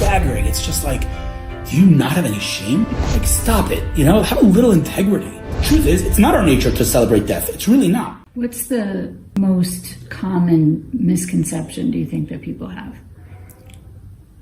staggering. It's just like, do you not have any shame? Like, stop it, have a little integrity. Truth is, it's not our nature to celebrate death. It's really not. What's the most common misconception do you think that people have?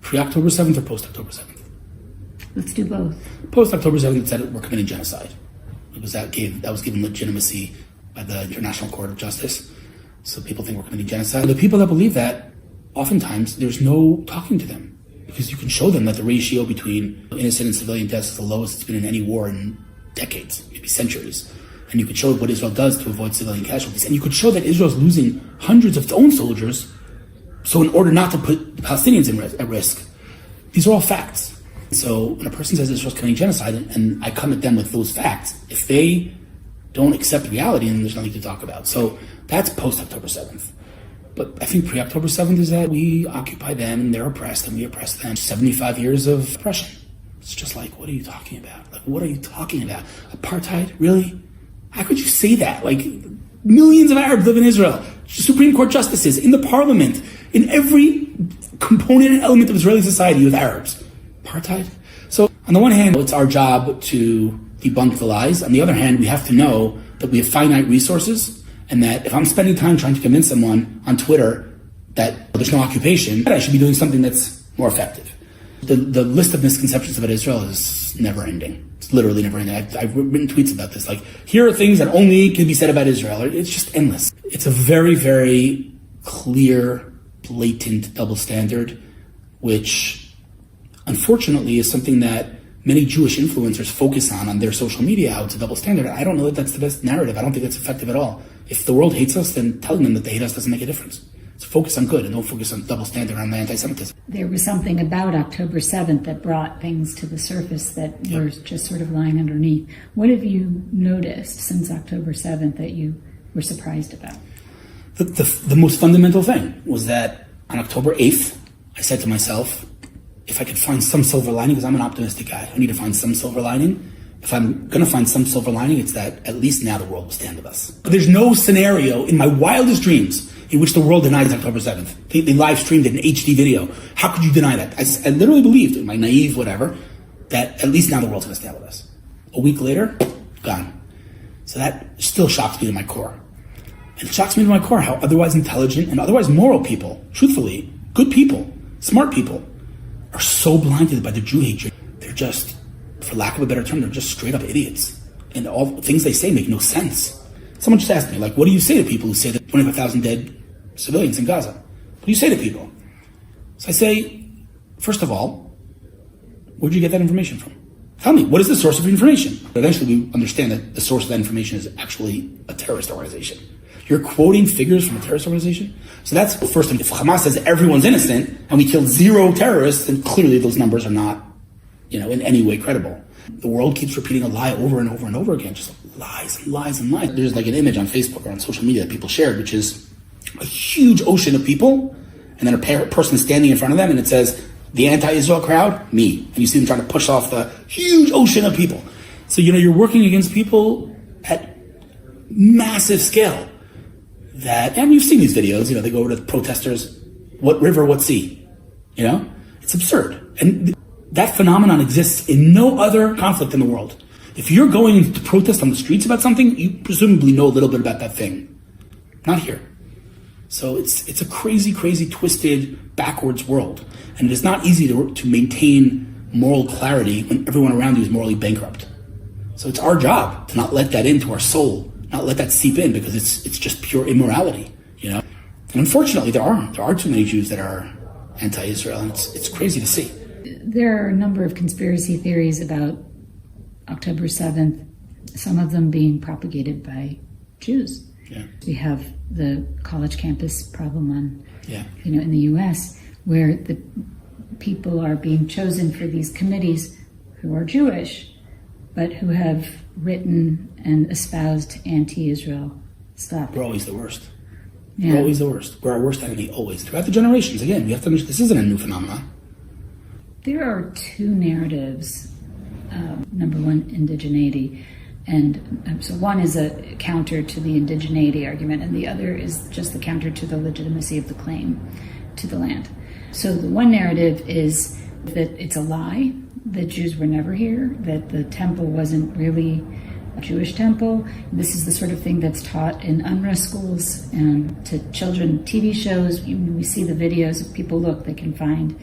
Pre-October 7th or post-October 7th? Let's do both. Post-October 7th, it said we're committing genocide. Because that was given legitimacy by the International Court of Justice. So people think we're committing genocide. The people that believe that, oftentimes, there's no talking to them. Because you can show them that the ratio between innocent and civilian deaths is the lowest it's been in any war in decades, maybe centuries. And you could show what Israel does to avoid civilian casualties. And you could show that Israel's losing hundreds of its own soldiers, so in order not to put the Palestinians at risk. These are all facts. So when a person says Israel's committing genocide, and I come at them with those facts, if they don't accept reality, then there's nothing to talk about. So that's post-October 7th. But I think pre-October 7th is that we occupy them, and they're oppressed, and we oppress them. 75 years of oppression. It's just like, what are you talking about? Like, what are you talking about? Apartheid? Really? How could you say that? Like, millions of Arabs live in Israel. Supreme Court justices, in the parliament, in every component and element of Israeli society with Arabs. Apartheid? So, on the one hand, it's our job to debunk the lies. On the other hand, we have to know that we have finite resources, and that if I'm spending time trying to convince someone on Twitter that there's no occupation, I should be doing something that's more effective. The list of misconceptions about Israel is never ending. It's literally never ending. I've written tweets about this. Like, here are things that only can be said about Israel. It's just endless. It's a very, very clear, blatant double standard, which unfortunately is something that many Jewish influencers focus on their social media, how it's a double standard. I don't know that that's the best narrative. I don't think that's effective at all. If the world hates us, then telling them that they hate us doesn't make a difference. So focus on good and don't focus on double standard on the anti-Semitism. There was something about October 7th that brought things to the surface that were just sort of lying underneath. What have you noticed since October 7th that you were surprised about? The most fundamental thing was that on October 8th, I said to myself, if I could find some silver lining, because I'm an optimistic guy, I need to find some silver lining. If I'm going to find some silver lining, it's that at least now the world will stand with us. But there's no scenario in my wildest dreams in which the world denies October 7th. They live streamed it in HD video. How could you deny that? I literally believed, in my naive whatever, that at least now the world's going to stand with us. A week later, gone. So that still shocks me to my core. And it shocks me to my core how otherwise intelligent and otherwise moral people, truthfully, good people, smart people, are so blinded by the Jew hatred. They're just, for lack of a better term, they're just straight up idiots. And all things they say make no sense. Someone just asked me, like, what do you say to people who say that 25,000 dead civilians in Gaza? What do you say to people? So I say, first of all, where'd you get that information from? Tell me, what is the source of information? But eventually we understand that the source of that information is actually a terrorist organization. You're quoting figures from a terrorist organization? So that's first thing. If Hamas says everyone's innocent and we killed 0 terrorists, then clearly those numbers are not, in any way credible. The world keeps repeating a lie over and over and over again, just lies and lies and lies. There's like an image on Facebook or on social media that people shared, which is a huge ocean of people, and then a person standing in front of them, and it says, the anti-Israel crowd, me. And you see them trying to push off the huge ocean of people. So, you're working against people at massive scale. And you've seen these videos, they go over to the protesters, what river, what sea? It's absurd. And that phenomenon exists in no other conflict in the world. If you're going to protest on the streets about something, you presumably know a little bit about that thing. Not here. So it's a crazy, crazy, twisted, backwards world. And it is not easy to maintain moral clarity when everyone around you is morally bankrupt. So it's our job to not let that into our soul, not let that seep in, because it's just pure immorality, And unfortunately, there are too many Jews that are anti-Israel, and it's crazy to see. There are a number of conspiracy theories about October 7th, some of them being propagated by Jews. Yeah. We have the college campus problem in the U.S., where the people are being chosen for these committees who are Jewish, but who have written and espoused anti-Israel stuff. We're always the worst. Yeah. We're always the worst. We're our worst enemy, always. Throughout the generations. Again, we have to understand this isn't a new phenomenon. There are 2 narratives. Number one, indigeneity. And so one is a counter to the indigeneity argument, and the other is just the counter to the legitimacy of the claim to the land. So the one narrative is that it's a lie, that Jews were never here, that the temple wasn't really a Jewish temple. This is the sort of thing that's taught in UNRWA schools and to children TV shows. We see the videos, if people look, they can find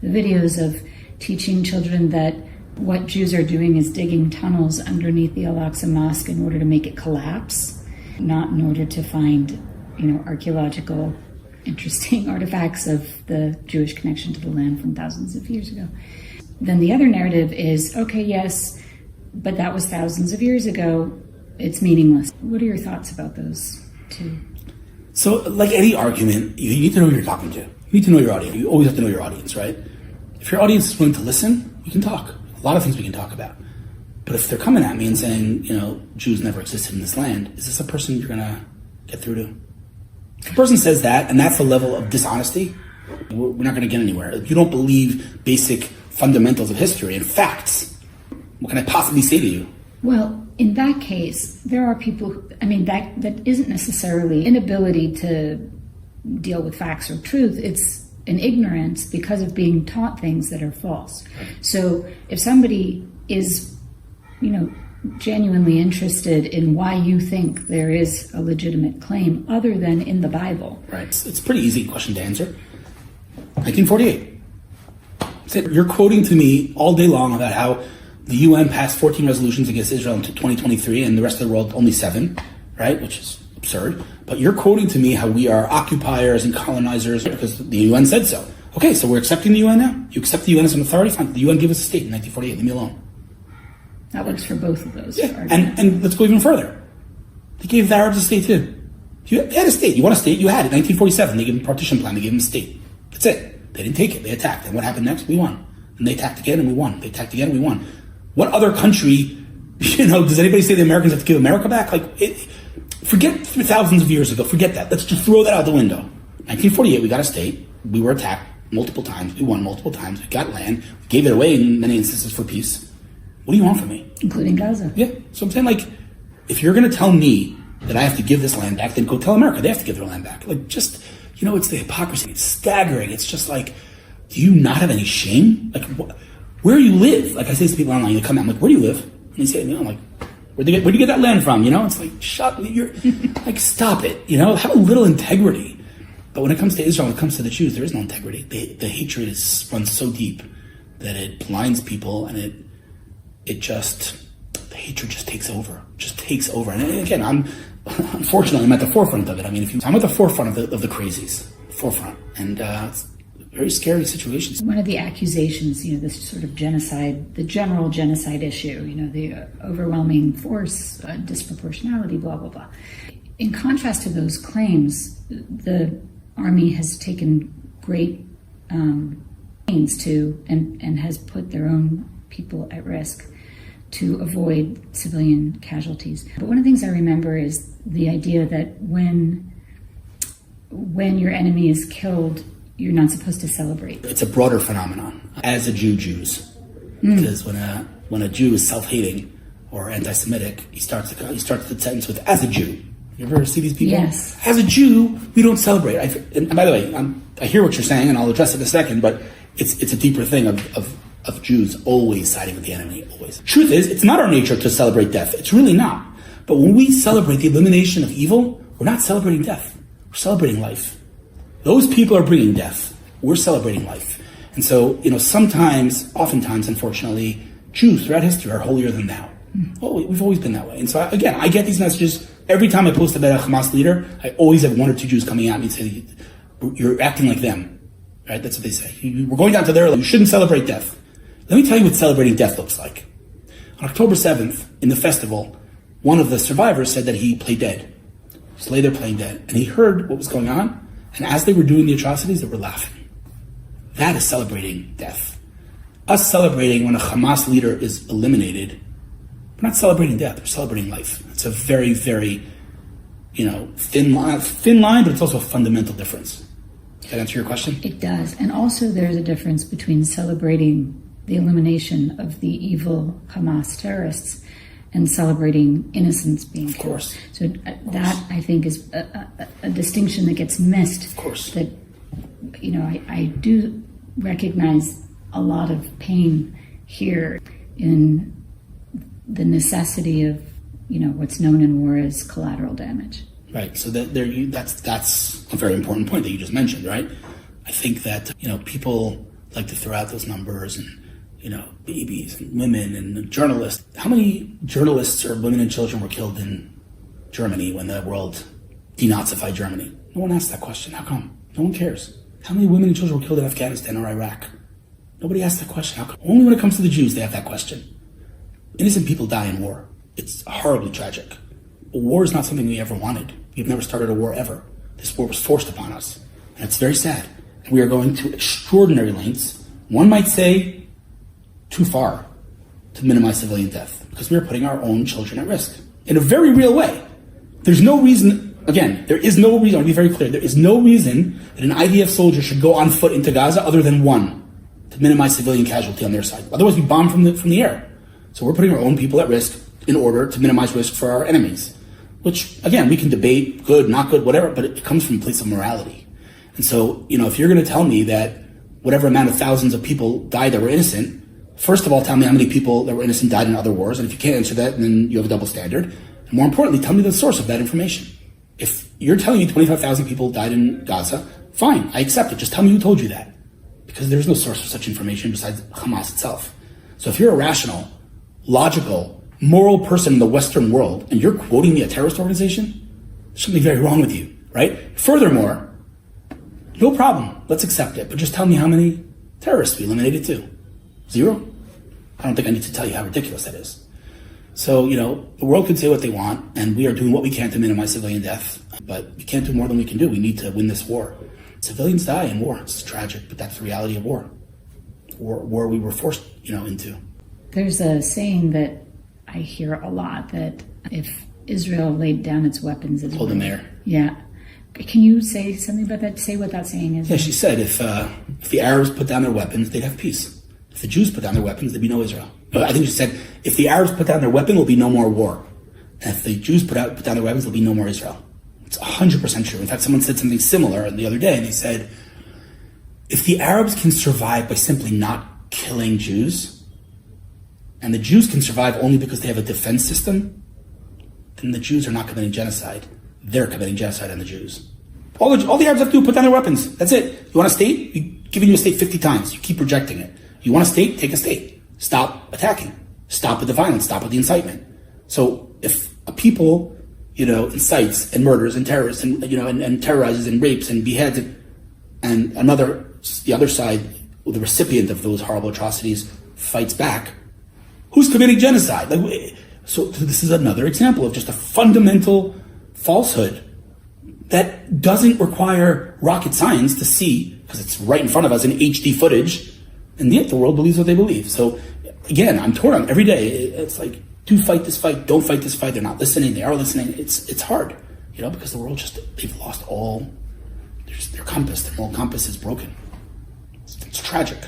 the videos of teaching children that what Jews are doing is digging tunnels underneath the Al-Aqsa Mosque in order to make it collapse, not in order to find, archaeological interesting artifacts of the Jewish connection to the land from thousands of years ago. Then the other narrative is, okay, yes, but that was thousands of years ago. It's meaningless. What are your thoughts about those two? So, like any argument, you need to know who you're talking to. You need to know your audience. You always have to know your audience, right? If your audience is willing to listen, we can talk. A lot of things we can talk about. But if they're coming at me and saying, Jews never existed in this land, is this a person you're going to get through to? If a person says that, and that's the level of dishonesty, we're not going to get anywhere. If you don't believe basic fundamentals of history and facts, what can I possibly say to you? Well, in that case, there are people, that isn't necessarily inability to deal with facts or truth. It's an ignorance because of being taught things that are false. So if somebody is, genuinely interested in why you think there is a legitimate claim other than in the Bible. Right. It's a pretty easy question to answer. 1948. You're quoting to me all day long about how the UN passed 14 resolutions against Israel in 2023 and the rest of the world only 7, right? Which is absurd. But you're quoting to me how we are occupiers and colonizers because the UN said so. Okay, so we're accepting the UN now? You accept the UN as an authority? Fine. The UN gave us a state in 1948. Leave me alone. That works for both of those. Yeah. And let's go even further. They gave the Arabs a state too. You had a state. You want a state? You had it. 1947. They gave them a partition plan. They gave them a state. That's it. They didn't take it. They attacked. And what happened next? We won. And they attacked again and we won. They attacked again and we won. What other country, does anybody say the Americans have to give America back? Forget thousands of years ago. Forget that. Let's just throw that out the window. 1948, we got a state. We were attacked multiple times. We won multiple times. We got land. We gave it away in many instances for peace. What do you want from me? Including Gaza. Yeah. So I'm saying, if you're going to tell me that I have to give this land back, then go tell America they have to give their land back. It's the hypocrisy. It's staggering. It's just do you not have any shame? Where do you live? I say to people online, they come out, I'm like, where do you live? And they say, I'm like, where'd you get that land from? It's shut, you're, stop it, have a little integrity. But when it comes to Israel, when it comes to the Jews, there is no integrity. The hatred runs so deep that it blinds people and the hatred just takes over. And again, unfortunately, I'm at the forefront of it. I'm at the forefront of the crazies, forefront. And it's very scary situations. One of the accusations, this sort of genocide, the general genocide issue, the overwhelming force, disproportionality, blah, blah, blah. In contrast to those claims, the army has taken great pains to and has put their own people at risk to avoid civilian casualties. But one of the things I remember is the idea that when your enemy is killed, you're not supposed to celebrate. It's a broader phenomenon. As a Jews. Because when a Jew is self-hating or anti-Semitic, he starts the sentence with, as a Jew. You ever see these people? Yes. As a Jew, we don't celebrate. And by the way, I hear what you're saying, and I'll address it in a second, but it's a deeper thing of Jews always siding with the enemy, always. Truth is, it's not our nature to celebrate death. It's really not. But when we celebrate the elimination of evil, we're not celebrating death. We're celebrating life. Those people are bringing death. We're celebrating life. And so, oftentimes, unfortunately, Jews throughout history are holier than thou. Well, we've always been that way. And so, again, I get these messages. Every time I post about a Hamas leader, I always have 1 or 2 Jews coming at me and say, you're acting like them. Right? That's what they say. We're going down to their level. You shouldn't celebrate death. Let me tell you what celebrating death looks like. On October 7th, in the festival, one of the survivors said that he played dead. Just lay there playing dead. And he heard what was going on. And as they were doing the atrocities, they were laughing. That is celebrating death. Us celebrating when a Hamas leader is eliminated, we're not celebrating death, we're celebrating life. It's a very, very, thin line, but it's also a fundamental difference. Does that answer your question? It does. And also there's a difference between celebrating the elimination of the evil Hamas terrorists and celebrating innocents being killed. Of course. So that, I think, is a distinction that gets missed. Of course. That, I do recognize a lot of pain here in the necessity of, what's known in war as collateral damage. Right. So that's a very important point that you just mentioned, right? I think that, people like to throw out those numbers and, babies and women and journalists. How many journalists or women and children were killed in Germany when the world denazified Germany? No one asked that question. How come? No one cares. How many women and children were killed in Afghanistan or Iraq? Nobody asked that question. How come? Only when it comes to the Jews, they have that question. Innocent people die in war. It's horribly tragic. But war is not something we ever wanted. We've never started a war ever. This war was forced upon us. And it's very sad. And we are going to extraordinary lengths, one might say too far, to minimize civilian death, because we are putting our own children at risk in a very real way. There's no reason, again, there is no reason, I'll be very clear, there is no reason that an IDF soldier should go on foot into Gaza other than one, to minimize civilian casualty on their side. Otherwise, we bomb from the air. So we're putting our own people at risk in order to minimize risk for our enemies, which, again, we can debate, good, not good, whatever, but it comes from a place of morality. And so, if you're going to tell me that whatever amount of thousands of people died that were innocent, first of all, tell me how many people that were innocent died in other wars. And if you can't answer that, then you have a double standard. And more importantly, tell me the source of that information. If you're telling me 25,000 people died in Gaza, fine, I accept it. Just tell me who told you that. Because there's no source of such information besides Hamas itself. So if you're a rational, logical, moral person in the Western world, and you're quoting me a terrorist organization, there's something very wrong with you, right? Furthermore, no problem, let's accept it, but just tell me how many terrorists we eliminated too. 0? I don't think I need to tell you how ridiculous that is. So, the world can say what they want, and we are doing what we can to minimize civilian death, but we can't do more than we can do. We need to win this war. Civilians die in war. It's tragic, but that's the reality of war. War we were forced, into. There's a saying that I hear a lot, that if Israel laid down its weapons, hold them there. Yeah. Can you say something about that? Say what that saying is. Yeah, she said if the Arabs put down their weapons, they'd have peace. If the Jews put down their weapons, there'd be no Israel. I think she said if the Arabs put down their weapon, there'll be no more war. And if the Jews put down their weapons, there'll be no more Israel. It's 100% true. In fact, someone said something similar the other day, and they said, if the Arabs can survive by simply not killing Jews, and the Jews can survive only because they have a defense system, then the Jews are not committing genocide. They're committing genocide on the Jews. All the Arabs have to do is put down their weapons. That's it. You want a state? We've given you a state 50 times. You keep rejecting it. You want a state? Take a state. Stop attacking. Stop with the violence. Stop with the incitement. So if a people, incites and murders and terrorists and, and terrorizes and rapes and beheads and the other side, the recipient of those horrible atrocities, fights back, who's committing genocide? So this is another example of just a fundamental falsehood that doesn't require rocket science to see, because it's right in front of us in HD footage, and yet the world believes what they believe. So again, I'm torn on every day. It's like, do fight this fight, don't fight this fight. They're not listening, they are listening. It's hard, because the world they've lost all their compass. Their moral compass is broken. It's tragic.